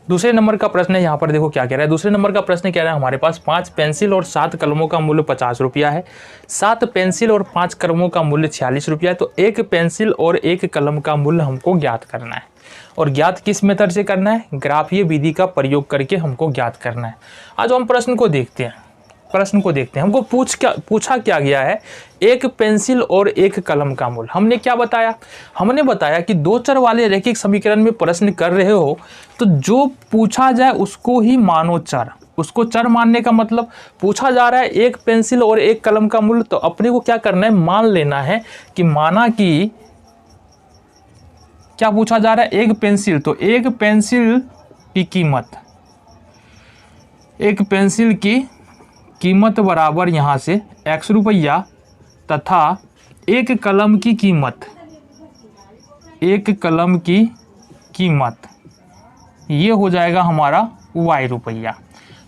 दूसरे नंबर का प्रश्न है, यहाँ पर देखो क्या कह रहा है। दूसरे नंबर का प्रश्न कह रहा है हमारे पास 5 पेंसिल और 7 कलमों का मूल्य 50 रुपया है। 7 पेंसिल और 5 कलमों का मूल्य 46 रुपया है। तो एक पेंसिल और एक कलम का मूल्य हमको ज्ञात करना है। और ज्ञात किस मेथड से करना है? ग्राफीय विधि का प्रयोग करके हमको ज्ञात करना है। आज हम प्रश्न को देखते हैं। हमको पूछा क्या गया है? एक पेंसिल और एक कलम का मूल्य। हमने क्या बताया? हमने बताया कि दो चर वाले रैखिक समीकरण में प्रश्न कर रहे हो तो जो पूछा जाए उसको ही मानो चर। उसको चर मानने का मतलब, पूछा जा रहा है एक पेंसिल और एक कलम का मूल्य, तो अपने को क्या करना है? मान लेना है कि माना कि क्या पूछा जा रहा है? एक पेंसिल, तो एक पेंसिल की कीमत बराबर यहाँ से x रुपया तथा एक कलम की कीमत ये हो जाएगा हमारा y रुपया।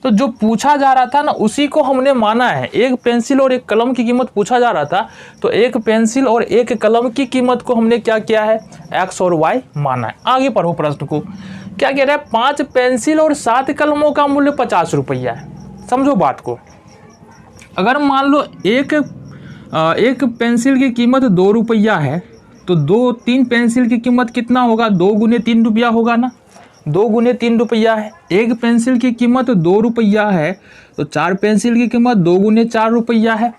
तो जो पूछा जा रहा था ना उसी को हमने माना है। एक पेंसिल और एक कलम की कीमत पूछा जा रहा था, तो एक पेंसिल और एक कलम की कीमत को हमने क्या किया है? x और y माना है। आगे पढ़ो प्रश्न को। क्या कह रहा है? 5 पेंसिल और 7 कलमों का मूल्य 50 रुपया है। समझो बात को। अगर मान लो एक पेंसिल की कीमत 2 रुपया है, तो 3 पेंसिल की कीमत कितना होगा? 2 गुने 3 रुपया होगा ना। 2 गुने 3 रुपया है। एक पेंसिल की कीमत 2 रुपया है, तो 4 पेंसिल की कीमत 2 गुने 4 रुपया है।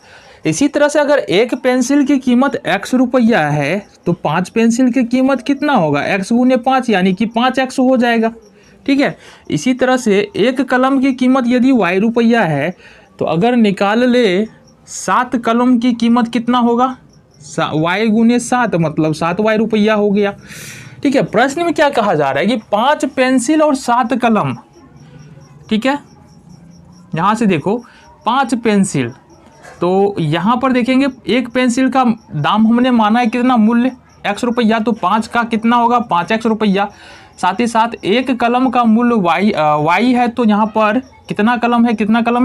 इसी तरह से अगर एक पेंसिल की कीमत x रुपया है, तो 5 पेंसिल की कीमत कितना होगा? x गुने 5 यानी कि 5x हो जाएगा। ठीक है। इसी तरह से एक कलम की कीमत यदि y रुपया है, तो अगर निकाल ले 7 कलम की कीमत कितना होगा? y गुने 7 मतलब 7y रुपया हो गया। ठीक है। प्रश्न में क्या कहा जा रहा है कि 5 पेंसिल और 7 कलम। ठीक है। यहां से देखो 5 पेंसिल, तो यहां पर देखेंगे एक पेंसिल का दाम हमने माना है कितना? मूल्य x रुपया, तो 5 का कितना होगा? 5x रुपया। साथ ही साथ एक कलम का मूल्य y है, तो यहाँ पर कितना कलम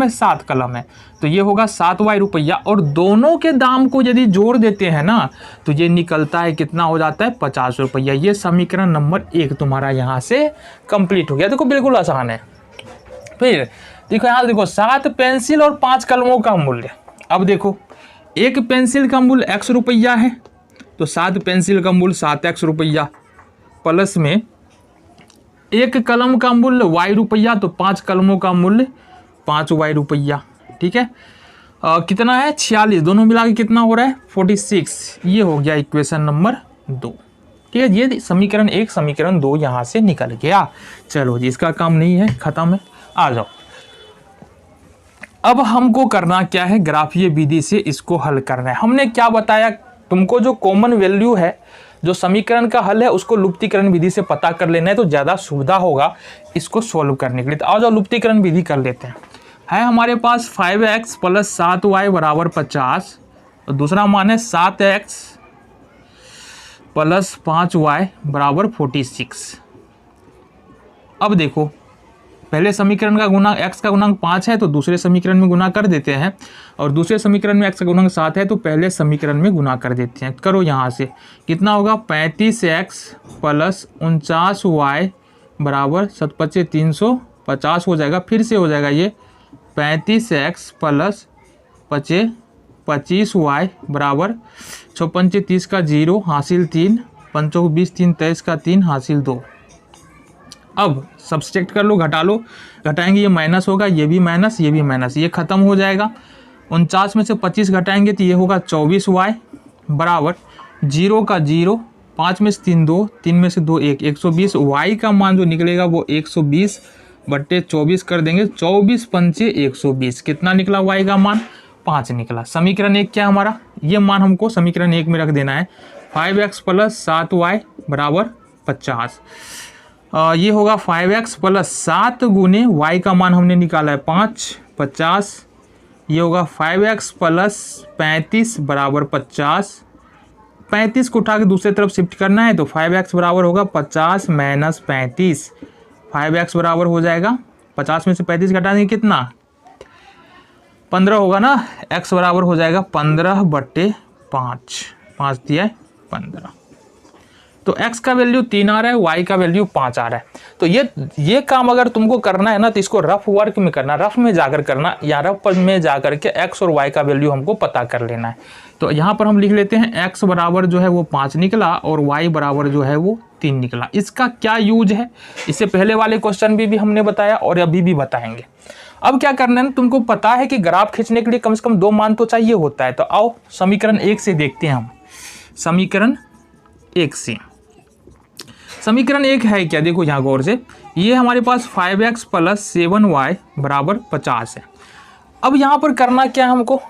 है? 7 कलम है, तो ये होगा 7y रुपया। और दोनों के दाम को यदि जोड़ देते हैं ना, तो ये निकलता है कितना हो जाता है? 50 रुपया। ये समीकरण नंबर 1 तुम्हारा यहाँ से कंप्लीट हो गया। देखो बिल्कुल आसान है। फिर देखो यहाँ देखो 7 पेंसिल और 5 कलमों का मूल्य। अब देखो एक पेंसिल का मूल्य x रुपया है, तो 7 पेंसिल का मूल्य 7x रुपया, प्लस में एक कलम का मूल्य y रुपया, तो 5 कलमों का मूल्य 5y रुपया। ठीक है। कितना है? 46। दोनों मिला के कितना हो रहा है? 46। ये हो गया इक्वेशन नंबर 2। ठीक है। ये समीकरण 1 समीकरण 2 यहाँ से निकल गया। चलो जी, इसका काम नहीं है, खत्म है। आ जाओ। अब हमको करना क्या है? ग्राफीय विधि से इसको हल करना है। हमने क्या बताया तुमको? जो कॉमन वैल्यू है, जो समीकरण का हल है, उसको लुप्तीकरण विधि से पता कर लेना है, तो ज़्यादा सुविधा होगा इसको सॉल्व करने के लिए। तो आओ जाओ लुप्तीकरण विधि कर लेते हैं। है हमारे पास 5x प्लस 7y बराबर 50, और दूसरा मान है 7x प्लस 5y बराबर 46। अब देखो पहले समीकरण का गुणांक x का गुणांक 5 है, तो दूसरे समीकरण में गुना कर देते हैं, और दूसरे समीकरण में x का गुणांक 7 है, तो पहले समीकरण में गुना कर देते हैं। करो यहाँ से कितना होगा? 35x प्लस 49y बराबर 7 350 हो जाएगा। फिर से हो जाएगा ये 35x प्लस 25y बराबर 6 30 का 0 हासिल 3, 5 20 3 23 का 3 हासिल 2। अब सब्सट्रैक्ट कर लो, घटा लो। घटाएंगे ये माइनस होगा, ये भी माइनस, ये भी माइनस, ये खत्म हो जाएगा। 49 में से 25 घटाएंगे तो ये होगा 24y बराबर 0 का 0, 5 में से 3 2, 3 में से 2 1, 120। y का मान जो निकलेगा वो 120 बट्टे 24 कर देंगे। 24 पंचे 120। कितना निकला y का मान? 5 निकला। समीकरण 1 क्या हमारा? ये मान हमको समीकरण 1 में रख देना है। 5x प्लस 7y बराबर 50। ये होगा 5x प्लस 7 गुने y का मान हमने निकाला है 5, 50। ये होगा 5x प्लस 35 बराबर 50। 35 को उठा के दूसरी तरफ शिफ्ट करना है, तो 5x बराबर होगा 50 माइनस 35। 5x बराबर हो जाएगा 50 में से 35 घटा देंगे कितना? 15 होगा ना। x बराबर हो जाएगा 15 बट्टे 5, 5 दिया 15। तो x का वैल्यू 3 आ रहा है, y का वैल्यू 5 आ रहा है। तो ये काम अगर तुमको करना है ना तो इसको रफ वर्क में करना, रफ में जाकर करना, या रफ में जाकर के x और y का वैल्यू हमको पता कर लेना है। तो यहाँ पर हम लिख लेते हैं x बराबर जो है वो 5 निकला और y बराबर जो है वो 3 निकला। इसका क्या यूज है, इससे पहले वाले क्वेश्चन भी हमने बताया और अभी भी बताएंगे। अब क्या करना है, तुमको पता है कि ग्राफ खींचने के लिए कम से कम 2 मान तो चाहिए होता है। तो आओ समीकरण 1 से देखते हैं हम। समीकरण 1 से, समीकरण 1 है क्या, देखो यहाँ गौर से, ये हमारे पास 5x + 7y बराबर 50 है। अब यहाँ पर करना क्या है हमको,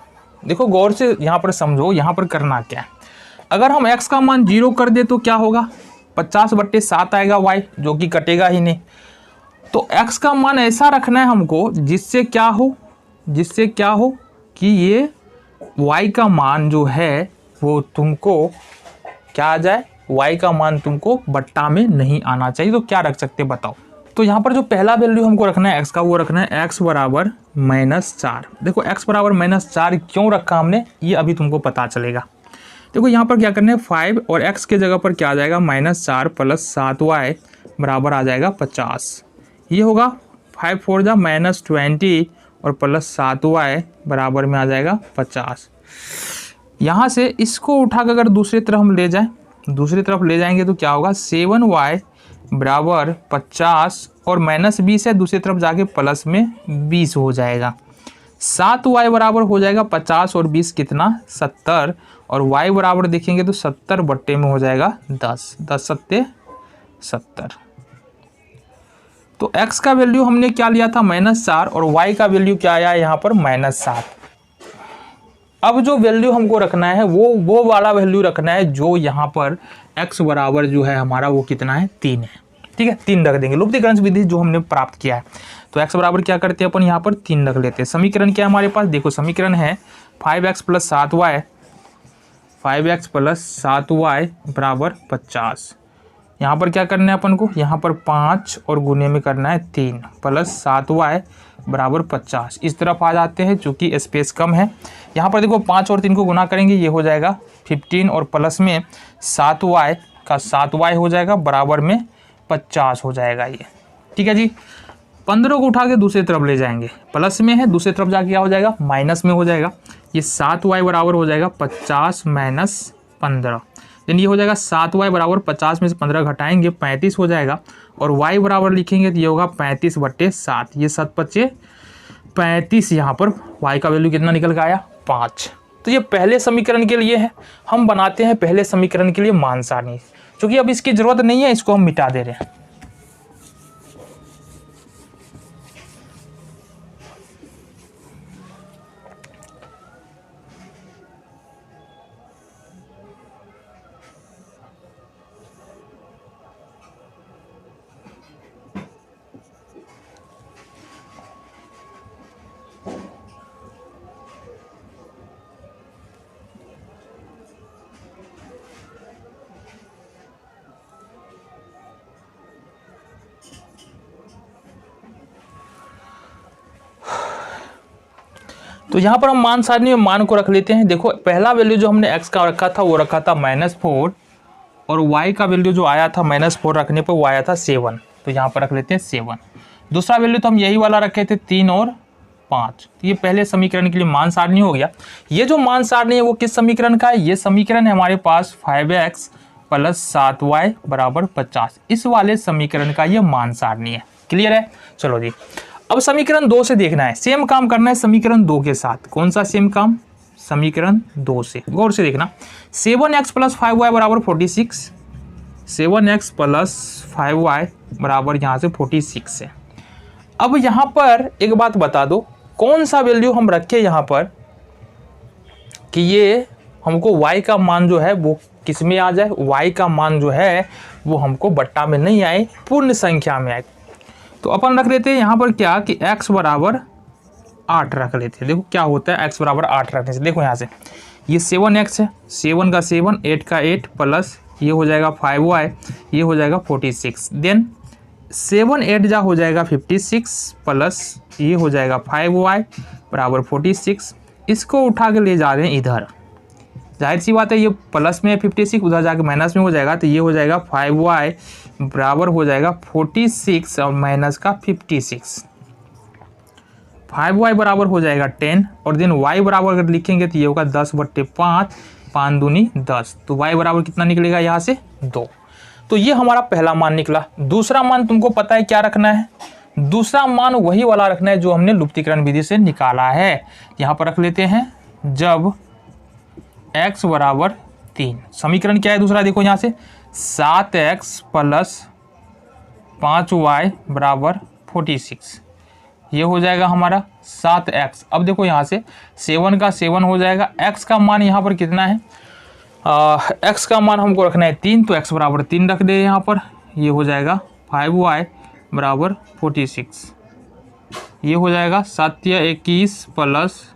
देखो गौर से यहाँ पर समझो, यहाँ पर करना क्या है। अगर हम x का मान 0 कर दे तो क्या होगा, 50/7 आएगा y, जो कि कटेगा ही नहीं। तो x का मान ऐसा रखना है हमको जिससे क्या हो कि ये y का मान जो है वो तुमको क्या आ जाए, y का मान तुमको बट्टा में नहीं आना चाहिए। तो क्या रख सकते बताओ। तो यहाँ पर जो पहला वैल्यू हमको रखना है x का, वो रखना है x बराबर -4। देखो x बराबर -4 क्यों रखा हमने, ये अभी तुमको पता चलेगा। देखो यहाँ पर क्या करना है, 5 और x के जगह पर क्या आ जाएगा, -4 + 7y बराबर आ जाएगा 50। ये होगा 5 4 जा -20 और +7y बराबर में आ जाएगा 50। यहाँ से इसको उठा कर अगर दूसरी तरफ हम ले जाएं, दूसरी तरफ ले जाएंगे तो क्या होगा, 7y बराबर 50 और -20 है, दूसरी तरफ जाके प्लस में 20 हो जाएगा। 7y बराबर हो जाएगा 50 और 20 कितना, 70। और y बराबर देखेंगे तो 70 बट्टे में हो जाएगा 10, 10 सत्ते 70। तो x का वैल्यू हमने क्या लिया था, -4, और y का वैल्यू क्या आया यहाँ पर, -7। अब जो वैल्यू हमको रखना है वो वाला वैल्यू रखना है जो यहाँ पर x बराबर जो है हमारा वो कितना है, 3 है। ठीक है, 3 रख देंगे, लुप्तीकरण विधि जो हमने प्राप्त किया है। तो x बराबर क्या करते हैं अपन, यहाँ पर 3 रख लेते हैं। समीकरण क्या है हमारे पास, देखो समीकरण है 5x + 7y, 5x + 7y बराबर 50। यहाँ पर क्या करना है अपन को, यहाँ पर 5 और गुने में करना है 3 + 7y बराबर 50। इस तरफ आ जाते हैं चूँकि स्पेस कम है। यहाँ पर देखो 5 और 3 को गुना करेंगे, ये हो जाएगा 15 और प्लस में 7y का 7y हो जाएगा बराबर में 50 हो जाएगा ये। ठीक है जी, 15 को उठा के दूसरी तरफ ले जाएंगे, प्लस में है, दूसरी तरफ जाके क्या हो जाएगा, माइनस में हो जाएगा। ये 7y बराबर हो जाएगा 50 - 15। यानी ये हो जाएगा 7y बराबर 50 में से 15 घटाएंगे 35 हो जाएगा। और y बराबर लिखेंगे तो ये होगा 35/7। ये 7 × 35, यहाँ पर y का वैल्यू कितना निकल के आया, 5। तो ये पहले समीकरण के लिए है। हम बनाते हैं पहले समीकरण के लिए मान सारणी, क्योंकि अब इसकी जरूरत नहीं है, इसको हम मिटा दे रहे हैं। तो यहाँ पर हम मान सारणी में मान को रख लेते हैं। देखो पहला वैल्यू जो हमने x का रखा था वो रखा था -4, और y का वैल्यू जो आया था -4 रखने पर वो आया था 7। तो यहाँ पर रख लेते हैं 7। दूसरा वैल्यू तो हम यही वाला रखे थे 3 और 5। तो ये पहले समीकरण के लिए मान सारणी हो गया। ये जो मान सारणी है वो किस समीकरण का है, ये समीकरण है हमारे पास 5x + 7y बराबर 50। इस वाले समीकरण का ये मान सारणी है। क्लियर है, चलो जी। अब समीकरण 2 से देखना है, सेम काम करना है समीकरण 2 के साथ। कौन सा सेम काम, समीकरण 2 से गौर से देखना। 7x + 5y बराबर 46, 7x + 5y बराबर यहाँ से 46 है। अब यहाँ पर एक बात बता दो, कौन सा वैल्यू हम रखें यहाँ पर कि ये हमको y का मान जो है वो किस में आ जाए, y का मान जो है वो हमको बट्टा में नहीं आए, पूर्ण संख्या में आए। तो अपन रख लेते हैं यहाँ पर क्या कि x बराबर 8 रख लेते हैं। देखो क्या होता है x बराबर 8 रखने से, देखो यहाँ से ये 7x है, 7 का 7, 8 का 8 प्लस ये हो जाएगा 5y, ये हो जाएगा 46। देन 7 8 जा हो जाएगा 56 प्लस ये हो जाएगा 5y बराबर 46। इसको उठा के ले जा रहे हैं इधर, जाहिर सी बात है ये प्लस में 56, उधर जाके माइनस में हो जाएगा, तो ये हो जाएगा 5y बराबर हो जाएगा 46 और माइनस का 56। 5y बराबर हो जाएगा 10 और देन y बराबर अगर लिखेंगे तो ये होगा 10/5, 5 दूनी 10, तो y बराबर कितना निकलेगा यहाँ से 2। तो ये हमारा पहला मान निकला। दूसरा मान तुमको पता है क्या रखना है, दूसरा मान वही वाला रखना है जो हमने लुप्तीकरण विधि से निकाला है। यहाँ पर रख लेते हैं जब x बराबर 3। समीकरण क्या है दूसरा, देखो यहाँ से 7x प्लस 5y बराबर 46, ये हो जाएगा हमारा 7x। अब देखो यहाँ से 7 का 7 हो जाएगा, x का मान यहाँ पर कितना है, x का मान हमको रखना है 3, तो x बराबर 3 रख दे यहाँ पर, ये हो जाएगा 5y बराबर 46, ये हो जाएगा 7 या 21 प्लस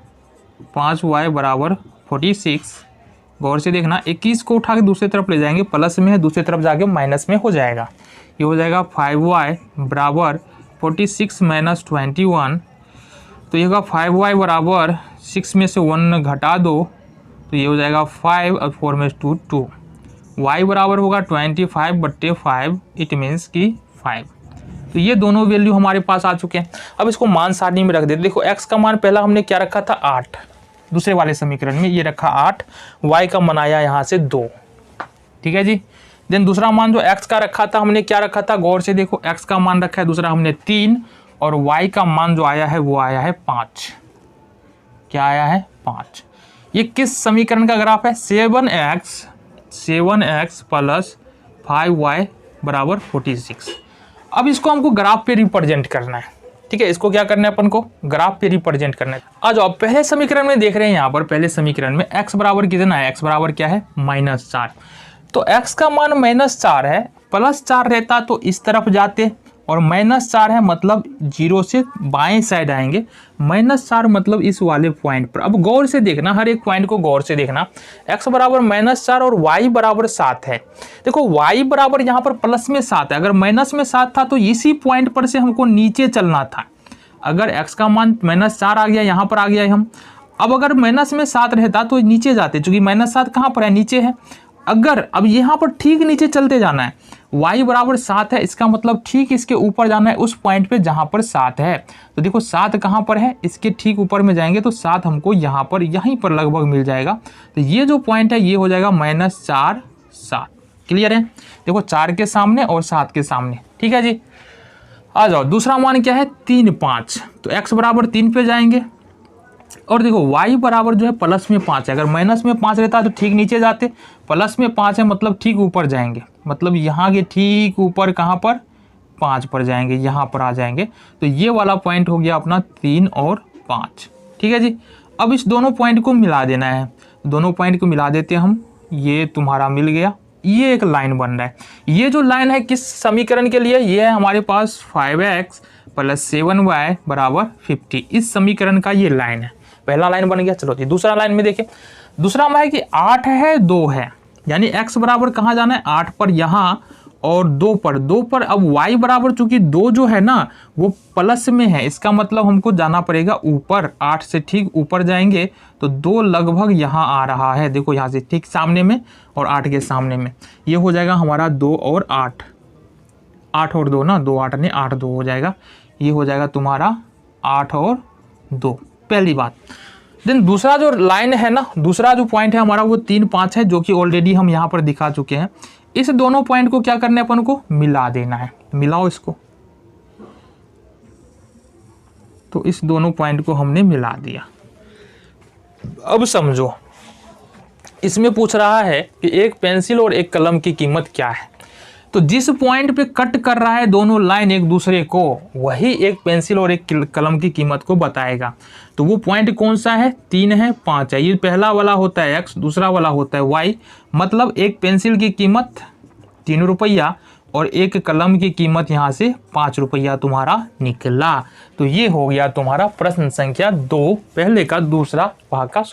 5y बराबर 46। गौर से देखना, 21 को उठा के दूसरी तरफ ले जाएंगे, प्लस में है, दूसरी तरफ जाके माइनस में हो जाएगा। ये हो जाएगा 5y बराबर 46 माइनस 21, तो ये होगा 5y बराबर 6 में से 1 घटा दो, तो ये हो जाएगा 5 और 4 में 2 2। y बराबर होगा 25/5, इट मीन्स कि 5। तो ये दोनों वैल्यू हमारे पास आ चुके हैं। अब इसको मान सारणी में रख देते। देखो x का मान पहला हमने क्या रखा था 8, दूसरे वाले समीकरण में ये रखा 8, y का मान आया यहाँ से 2, ठीक है जी। देन दूसरा मान जो x का रखा था हमने क्या रखा था, गौर से देखो x का मान रखा है दूसरा हमने 3 और y का मान जो आया है वो आया है 5। क्या आया है 5। ये किस समीकरण का ग्राफ है, 7x प्लस 5y बराबर 46। अब इसको हमको ग्राफ पे रिप्रेजेंट करना है, ठीक है। इसको क्या करना है अपन को, ग्राफ पे रिप्रेजेंट करना है। आ जाओ पहले समीकरण में देख रहे हैं, यहाँ पर पहले समीकरण में x बराबर कितना है, x बराबर क्या है -4। तो x का मान -4 है, +4 रहता तो इस तरफ जाते और -4 है मतलब 0 से बाएं साइड आएंगे, -4 मतलब इस वाले पॉइंट पर। अब गौर से देखना, हर एक पॉइंट को गौर से देखना, x बराबर -4 और y बराबर 7 है। देखो y बराबर यहाँ पर प्लस में 7 है, अगर माइनस में 7 था तो इसी पॉइंट पर से हमको नीचे चलना था। अगर x का मान -4 आ गया, यहाँ पर आ गया हम, अब अगर माइनस में 7 रहता तो नीचे जाते, चूंकि -7 कहाँ पर है, नीचे है। अगर अब यहाँ पर ठीक नीचे चलते जाना है, y बराबर 7 है, इसका मतलब ठीक इसके ऊपर जाना है उस पॉइंट पे जहाँ पर 7 है। तो देखो 7 कहाँ पर है, इसके ठीक ऊपर में जाएंगे तो 7 हमको यहाँ पर यहीं पर लगभग मिल जाएगा। तो ये जो पॉइंट है ये हो जाएगा -4 7। क्लियर है, देखो 4 के सामने और 7 के सामने, ठीक है जी। आ जाओ दूसरा मान क्या है 3 5, तो x बराबर 3 पे जाएंगे और देखो y बराबर जो है प्लस में 5 है, अगर माइनस में 5 रहता तो ठीक नीचे जाते, प्लस में 5 है मतलब ठीक ऊपर जाएंगे, मतलब यहाँ के ठीक ऊपर कहाँ पर 5 पर जाएंगे, यहाँ पर आ जाएंगे। तो ये वाला पॉइंट हो गया अपना 3 और 5, ठीक है जी। अब इस दोनों पॉइंट को मिला देना है, दोनों पॉइंट को मिला देते हम, ये तुम्हारा मिल गया, ये एक लाइन बन रहा है। ये जो लाइन है किस समीकरण के लिए, ये है हमारे पास 5x प्लस 7y बराबर 50, इस समीकरण का ये लाइन है। पहला लाइन बन गया। चलो जी दूसरा लाइन में देखें, दूसरा में है कि 8 है 2 है, यानी x बराबर कहाँ जाना है 8 पर यहाँ और 2 पर। अब y बराबर चूंकि 2 जो है ना वो प्लस में है, इसका मतलब हमको जाना पड़ेगा ऊपर, 8 से ठीक ऊपर जाएंगे तो 2 लगभग यहाँ आ रहा है, देखो यहाँ से ठीक सामने में और 8 के सामने में, ये हो जाएगा हमारा 2 और 8, 8 और 2 ना, 2 8 नहीं 8 2 हो जाएगा, ये हो जाएगा तुम्हारा 8 और 2, पहली बात। देन दूसरा जो लाइन है ना, दूसरा जो पॉइंट है हमारा वो 3 5 है, जो कि ऑलरेडी हम यहाँ पर दिखा चुके हैं। इस दोनों पॉइंट को क्या करना है अपन को, मिला देना है। मिलाओ इसको, तो इस दोनों पॉइंट को हमने मिला दिया। अब समझो इसमें पूछ रहा है कि एक पेंसिल और एक कलम की कीमत क्या है। तो जिस पॉइंट पे कट कर रहा है दोनों लाइन एक दूसरे को, वही एक पेंसिल और एक कलम की कीमत को बताएगा। तो वो पॉइंट कौन सा है, 3 है 5 है। ये पहला वाला होता है x, दूसरा वाला होता है y, मतलब एक पेंसिल की कीमत 3 रुपया और एक कलम की कीमत यहाँ से 5 रुपया तुम्हारा निकला। तो ये हो गया तुम्हारा प्रश्न संख्या 2, पहले का दूसरा भाग का।